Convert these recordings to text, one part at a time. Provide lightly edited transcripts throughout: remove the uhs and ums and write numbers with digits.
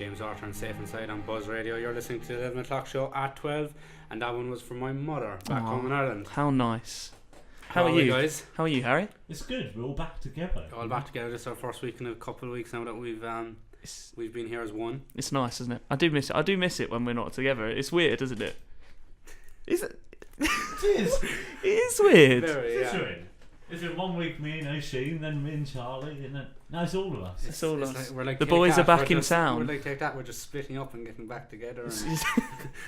James Arthur and Safe Inside on Buzz Radio. You're listening to the 11 o'clock show at 12, and that one was from my mother back home in Ireland. How nice. How are you guys? How are you, Harry? It's good. We're all back together. All back together. This is our first week in a couple of weeks now that we've been here as one. It's nice, isn't it? I do miss it. I do miss it when we're not together. It's weird, isn't it? Is it? It is. It is weird. Very, It's yeah. weird. Is it 1 week me and Oisin, then me and Charlie, and then no, it's all of us. It's all us. Like, we're like The Take boys That, are back we're in just- town. We're like Take That. We're just splitting up and getting back together. And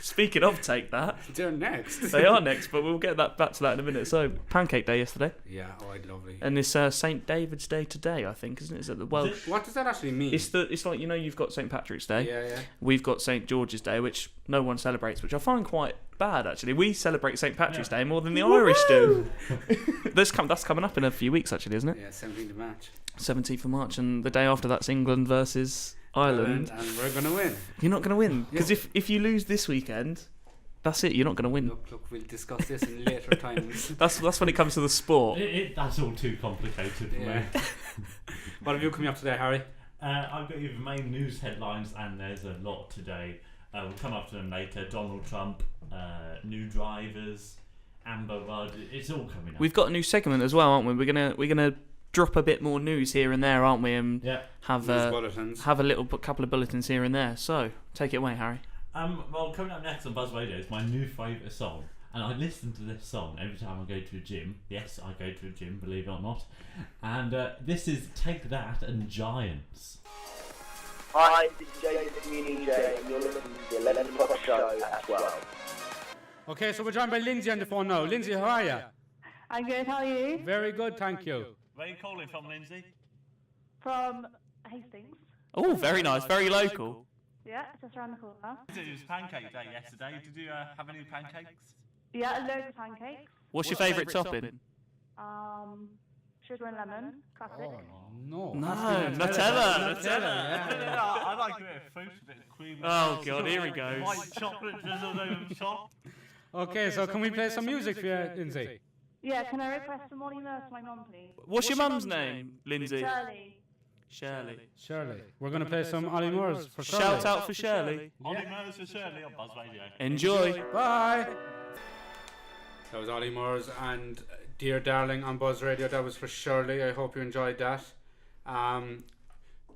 Speaking of Take That, they're next. they are next, but we'll get back to that in a minute. So, Pancake Day yesterday, Yeah. Oh, I'd lovely. and it's St David's Day today, I think, isn't it? Is it the Welsh? What does that actually mean? It's like, you know, you've got St Patrick's Day. Yeah. We've got St George's Day, which no one celebrates, which I find quite bad actually. We celebrate St Patrick's Day more than the Irish do. That's coming up in a few weeks actually, isn't it? Yeah, 17th of March. 17th of March, and the day after that's England versus Ireland. And we're gonna win. You're not going to win because Yeah. if you lose this weekend, that's it. You're not going to win. Look, we'll discuss this in later times. That's when it comes to the sport. That's all too complicated for Yeah. me. What have you coming up today, Harry? I've got you the main news headlines, and there's a lot today. We'll come up to them later. Donald Trump, new drivers, Amber Rudd. It's all coming up. We've got a new segment as well, aren't we? We're gonna drop a bit more news here and there, aren't we? And have News bulletins. have a couple of bulletins here and there. So take it away, Harry. Well, coming up next on Buzz Radio is my new favourite song. And I listen to this song every time I go to a gym. Yes, I go to a gym, believe it or not. And this is Take That and Giants. Hi, this is Jason Community J, and you're listening to the 11 o'clock show at 12. Okay, so we're joined by Lindsay on the phone now. Lindsay, how are you? I'm good, how are you? Very good, thank you. Where are you calling from, Lindsay? From Hastings. Oh, very nice, very local. Yeah, just around the corner. It was Pancake Day yesterday. Did you have any pancakes? Yeah, loads of pancakes. What's your favourite topping? Sugar and lemon, classic. No. No, Nutella. Nutella. Yeah. I like a bit of fruit, a bit of cream. Oh, God, here he goes. White chocolate drizzled over the top. Okay, so can we play some music for you, Lindsay? Yeah, can I request some Molly Murph for my mum, please? What's your mum's name, Lindsay? Shirley. Shirley. Shirley. We're going to play some Ollie Moores for Shirley. Shout out for Shirley. Ollie Murs for Shirley on Buzz Radio. Enjoy. Bye. That was Ollie Moores and Dear Darling on Buzz Radio. That was for Shirley. I hope you enjoyed that.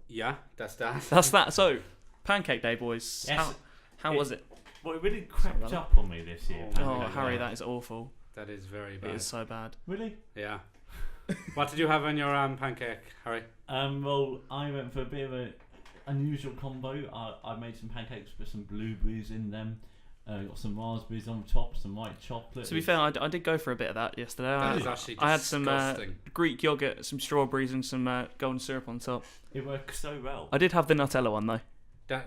Yeah, that's that. That's that. So, Pancake Day, boys. Yes. How was it? Well, it really crept up on me this year. Oh, Oh, Pancake Harry, Day. that is awful. That is very It bad. is so bad. Really? Yeah. What did you have in your pancake, Harry? Well, I went for a bit of an unusual combo. I made some pancakes with some blueberries in them. Got some raspberries on top, some white chocolate. To be fair, I did go for a bit of that yesterday. That is actually I had some disgusting. Greek yogurt, some strawberries, and some golden syrup on top. It works so well. I did have the Nutella one though.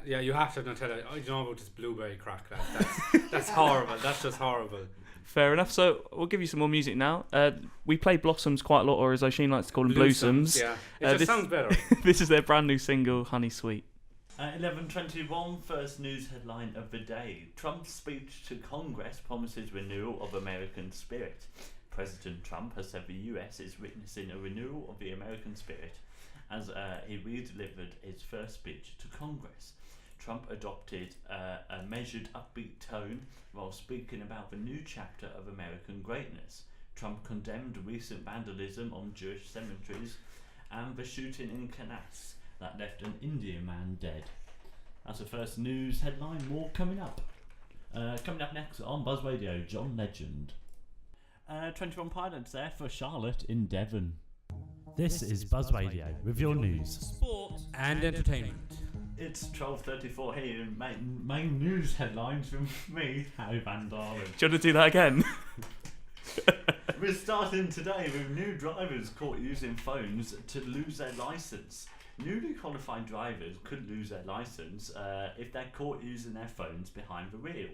Yeah, you have to Nutella. I don't know about this blueberry crack. That's horrible. That's just horrible. Fair enough. So we'll give you some more music now. We play Blossoms quite a lot, or as Oisin likes to call them, Bluesomes. Yeah, it just sounds better. This is their brand new single, Honey Sweet. 11:21, first news headline of the day. Trump's speech to Congress promises renewal of American spirit. President Trump has said the US is witnessing a renewal of the American spirit as he re-delivered his first speech to Congress. Trump adopted a measured, upbeat tone while speaking about the new chapter of American greatness. Trump condemned recent vandalism on Jewish cemeteries and the shooting in Kansas that left an Indian man dead. That's the first news headline. More coming up. Coming up next on Buzz Radio, John Legend. 21 Pilots there for Charlotte in Devon. This is Buzz Radio with your news. Sport and entertainment. It's 12:34 here. Main news headlines from me, Harry Van Dalen. Do you want to do that again? We're starting today with new drivers caught using phones to lose their licence. Newly qualified drivers could lose their licence if they're caught using their phones behind the wheel.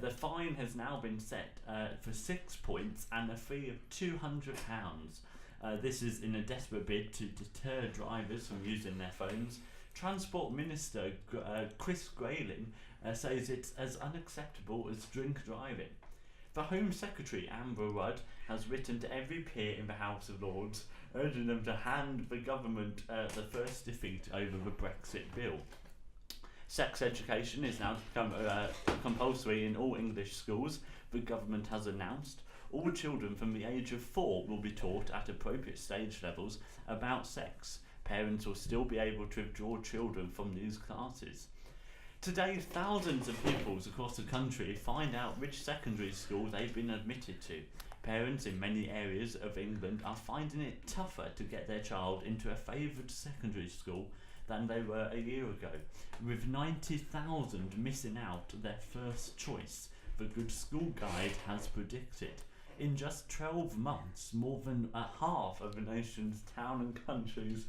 The fine has now been set for 6 points and a fee of £200. This is in a desperate bid to deter drivers from using their phones. Transport Minister Chris Grayling says it's as unacceptable as drink driving. The Home Secretary Amber Rudd has written to every peer in the House of Lords, urging them to hand the government the first defeat over the Brexit bill. Sex education is now become compulsory in all English schools. The government has announced all children from the age of 4 will be taught at appropriate stage levels about sex. Parents will still be able to withdraw children from these classes. Today, thousands of pupils across the country find out which secondary school they've been admitted to. Parents in many areas of England are finding it tougher to get their child into a favoured secondary school than they were a year ago, with 90,000 missing out their first choice, the Good School Guide has predicted. In just 12 months, more than a half of the nation's town and countries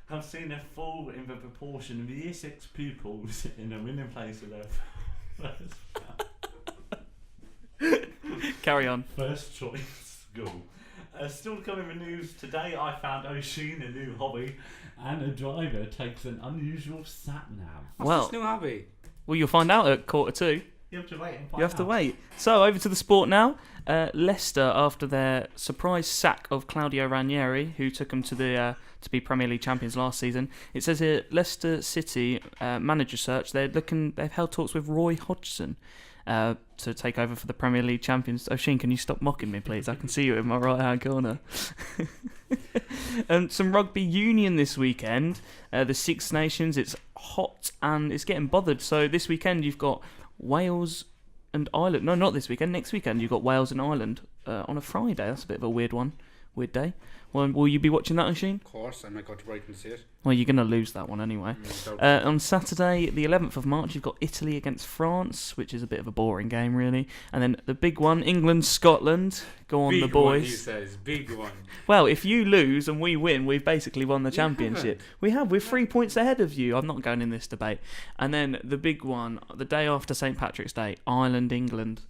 have seen a fall in the proportion of Year 6 pupils in a winning place of their Carry on. first choice school. Still coming in the news today, I found Oisin a new hobby, and a driver takes an unusual sat-nav. What's Well- this new hobby? Well, you'll find out at 1:45. You have to wait and find You have to out. wait. So over to the sport now. Leicester, after their surprise sack of Claudio Ranieri, who took them to the to be Premier League champions last season. It says here Leicester City manager search. They've held talks with Roy Hodgson to take over for the Premier League champions. Oisin, can you stop mocking me, please? I can see you in my right hand corner. Some rugby union this weekend. The Six Nations. It's hot and it's getting bothered. So this weekend you've got Wales and Ireland. No, not this weekend. Next weekend you've got Wales and Ireland on a Friday. That's a bit of a weird one. Weird day. Well, will you be watching that, Oisin? Of course, I might go to Brighton to see it. Well, you're going to lose that one anyway. On Saturday, the 11th of March, you've got Italy against France, which is a bit of a boring game, really. And then the big one, England-Scotland. Go on, Big the boys. one, he says. Big one. Well, if you lose and we win, we've basically won the championship. We have. We're 3 points ahead of you. I'm not going in this debate. And then the big one, the day after St. Patrick's Day, Ireland-England.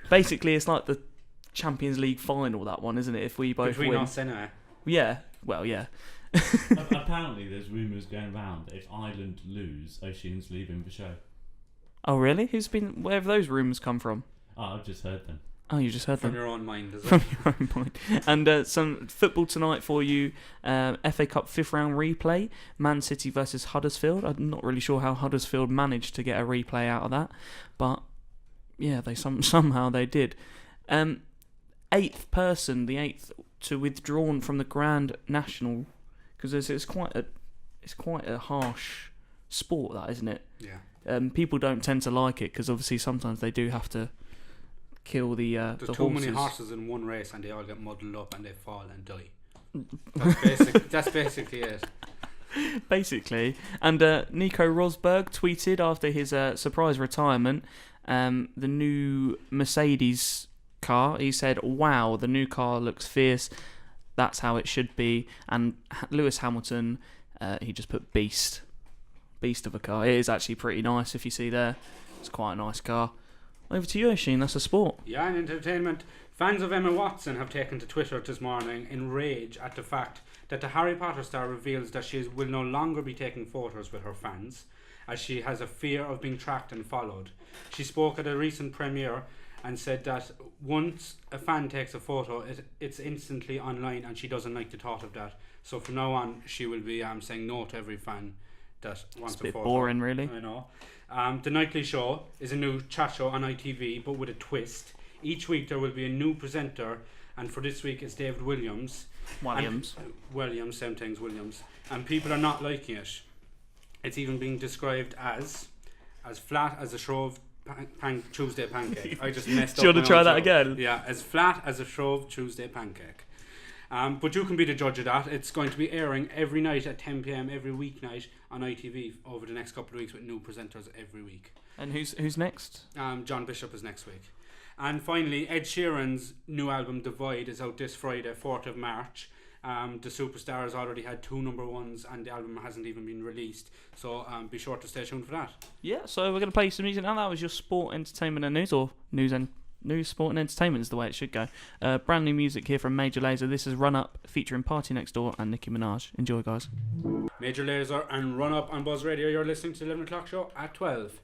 Basically, it's like the Champions League final, that one, isn't it? If we both Between win. us anyway. Yeah. Well, yeah. Apparently, there's rumours going around if Ireland lose, Oisin's leaving the show. Oh, really? Where have those rumours come from? Oh, I've just heard them. Oh, you just heard From them. your own mind, is it? From your own point. And some football tonight for you. FA Cup 5th round replay. Man City versus Huddersfield. I'm not really sure how Huddersfield managed to get a replay out of that. But, yeah, they somehow they did. Eighth person, the eighth to withdrawn from the Grand National, because it's quite a harsh sport, that, isn't it? Yeah. People don't tend to like it because obviously sometimes they do have to kill the There's the too horses. many horses in one race and they all get muddled up and they fall and die. That's basically it. Basically. And Nico Rosberg tweeted after his surprise retirement the new Mercedes car. He said, "Wow, the new car looks fierce. That's how it should be." And Lewis Hamilton, he just put beast of a car. It is actually pretty nice if you see there. It's quite a nice car. Over to you, Oisin. That's a sport. Yeah, in entertainment, fans of Emma Watson have taken to Twitter this morning in rage at the fact that the Harry Potter star reveals that she will no longer be taking photos with her fans, as she has a fear of being tracked and followed. She spoke at a recent premiere and said that once a fan takes a photo, it's instantly online and she doesn't like the thought of that. So from now on, she will be saying no to every fan that wants It's a bit photo. boring, really. I know. The Nightly Show is a new chat show on ITV, but with a twist. Each week there will be a new presenter, and for this week it's David Williams. Williams. Williams, same things, Williams. And people are not liking it. It's even being described as flat as a Shrove Tuesday pancake. I just messed up. Do you want to my try own that joke. again? Yeah, as flat as a Shrove Tuesday pancake. But you can be the judge of that. It's going to be airing every night at 10 p.m. every weeknight on ITV over the next couple of weeks with new presenters every week. And who's next? John Bishop is next week. And finally, Ed Sheeran's new album Divide is out this Friday, 4th of March. The superstar has already had 2 number ones and the album hasn't even been released. So be sure to stay tuned for that. Yeah, so we're going to play some music now. That was your sport, entertainment and news, or news, sport and entertainment is the way it should go. Brand new music here from Major Lazer. This is Run Up featuring Party Next Door and Nicki Minaj. Enjoy, guys. Major Lazer and Run Up on Buzz Radio. You're listening to the 11 o'clock show at 12.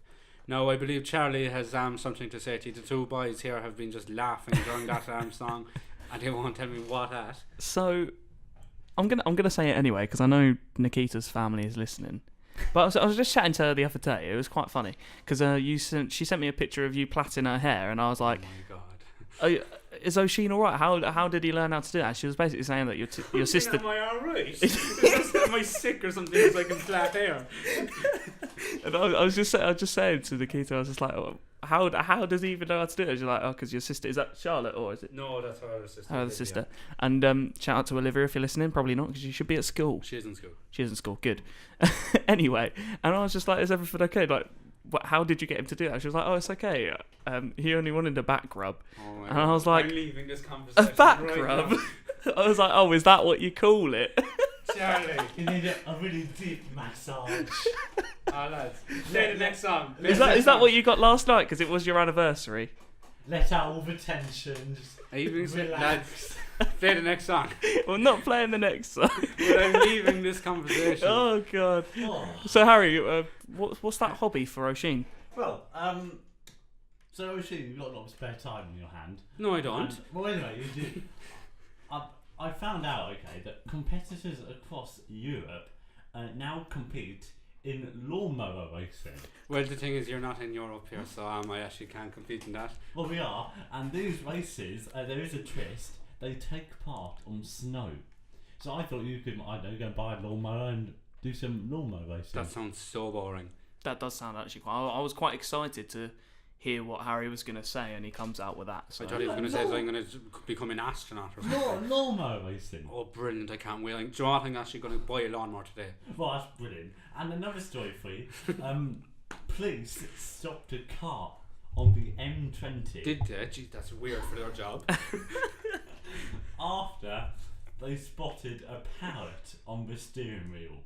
Now, I believe Charlie has something to say to you. The two boys here have been just laughing during that song, and they won't tell me what at. So, I'm gonna say it anyway because I know Nikita's family is listening. But I was just chatting to her the other day. It was quite funny because she sent me a picture of you plaiting her hair, and I was like, Oh my god. "Is O'Sheen all right? How did he learn how to do that?" She was basically saying that your sister. Am I alright? Am I sick or something? It's like in flat hair. And I was just saying to Nikita, I was just like, oh, how does he even know how to do it? She's like, oh, because your sister, is that Charlotte or is it? No, that's her other sister. Her other sister. And shout out to Olivia if you're listening. Probably not, because you should be at school. She is in school. She is in school. Good. Anyway, and I was just like, is everything okay? Like, how did you get him to do that? She was like, oh, it's okay. He only wanted a back rub. Oh my And I was like, I'm leaving this a conversation back right rub? now. I was like, oh, is that what you call it? Charlie. You need a really deep massage. Ah, lads. Play the next song. Play Is the that next is that song. what you got last night? Because it was your anniversary. Let out all the tension. Just Are you being sick, relax. lads? Play the next song. Well, not playing the next song. But I'm leaving this conversation. Oh god. Oh. So Harry, what's that hobby for O'Sheen? Well, so O'Sheen, you've got a lot of spare time on your hand. No, I don't. And, well, anyway, you do. I found out, okay, that competitors across Europe now compete in lawnmower racing. Well, the thing is, you're not in Europe here, so I actually can't compete in that. Well, we are, and these races, there is a twist. They take part on snow. So I thought you could, I don't know, go and buy a lawnmower and do some lawnmower racing. That sounds so boring. That does sound actually quite. I was quite excited to hear what Harry was going to say, and he comes out with that. So. I thought he was going to say I'm going to become an astronaut or something. Lawnmower racing. Oh, brilliant! I can't wait. Do you know what? I'm actually going to buy a lawnmower today. Well, that's brilliant. And another story for you. Police stopped a car on the M20 Did they? Gee, that's weird for their job. after they spotted a parrot on the steering wheel.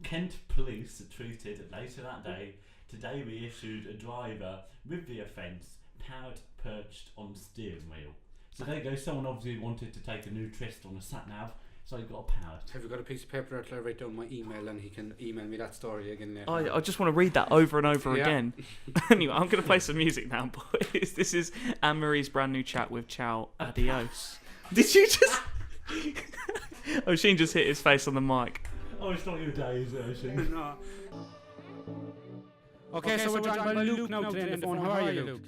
Kent police tweeted later that day, today we issued a driver with the offence, parrot perched on steering wheel. So there you go, someone obviously wanted to take a new tryst on a sat-nav, so he got a parrot. Have you got a piece of paper that I'll write down my email and he can email me that story again later? I just want to read that over and over Yeah. again. Anyway, I'm going to play some music now, boys. This is Anne Marie's brand new chat with Ciao Adios. Did you just? O'Sheen just hit his face on the mic. Oh, it's not your day, is it, Ocean? No. Okay, so we're joined by Luke now today on the phone. How are you, Luke?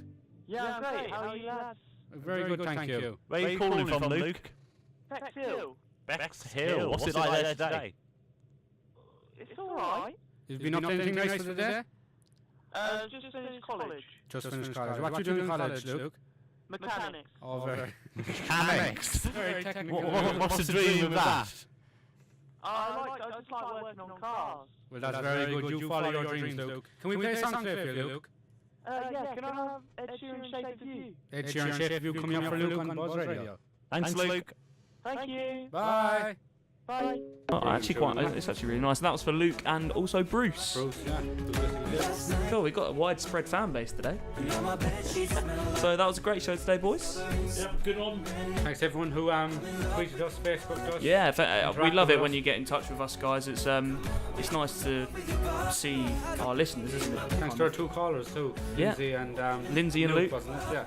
Yeah, I'm great. How are you lads? Very good, thank you. Where are you calling from, Luke? Bexhill. Bexhill. What's it like there today? It's alright. You've been up to anything nice for the day? Just finished college. Just finished college. What you doing in college, Luke? Mechanics. Oh, very, Mechanics. very technical. What's the dream with that? I just like working on cars. Well, that's very good. You follow your dreams, Luke. Can we play a song today for you, Luke? Yeah, can I have Ed Sheeran Shape of You? Ed Sheeran, Shape of You coming up for Luke on Buzz Radio. Thanks, Luke. Thank you. Bye. Bye. Oh, it's actually really nice. And that was for Luke and also Bruce. Bruce, yeah. Cool, we got a widespread fan base today. So that was a great show today, boys. Yep, good one. Thanks everyone who tweeted us, Facebooked us. Yeah, we love with it when us. you get in touch with us, guys. It's nice to see our listeners, isn't it? Thanks to our two callers too, Yeah. Lindsay and Luke. Wasn't it? Yeah.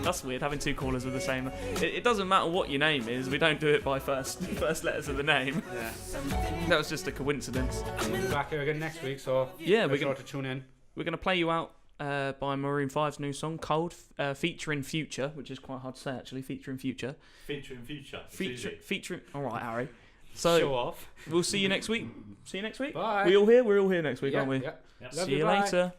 That's weird, having two callers with the same. It doesn't matter what your name is. We don't do it by first letters of the name. Yeah. That was just a coincidence. We'll be back here again next week, so Yeah, make we're sure gonna to tune in. play you out by Maroon 5's new song "Cold," featuring Future, which is quite hard to say actually. Featuring Future. Featuring Future. It's easy. Featuring. All right, Harry. So Show off. we'll see you next week. See you next week. Bye. We're all here next week, Yeah, aren't we? yeah. Yep. Love See you bye. later.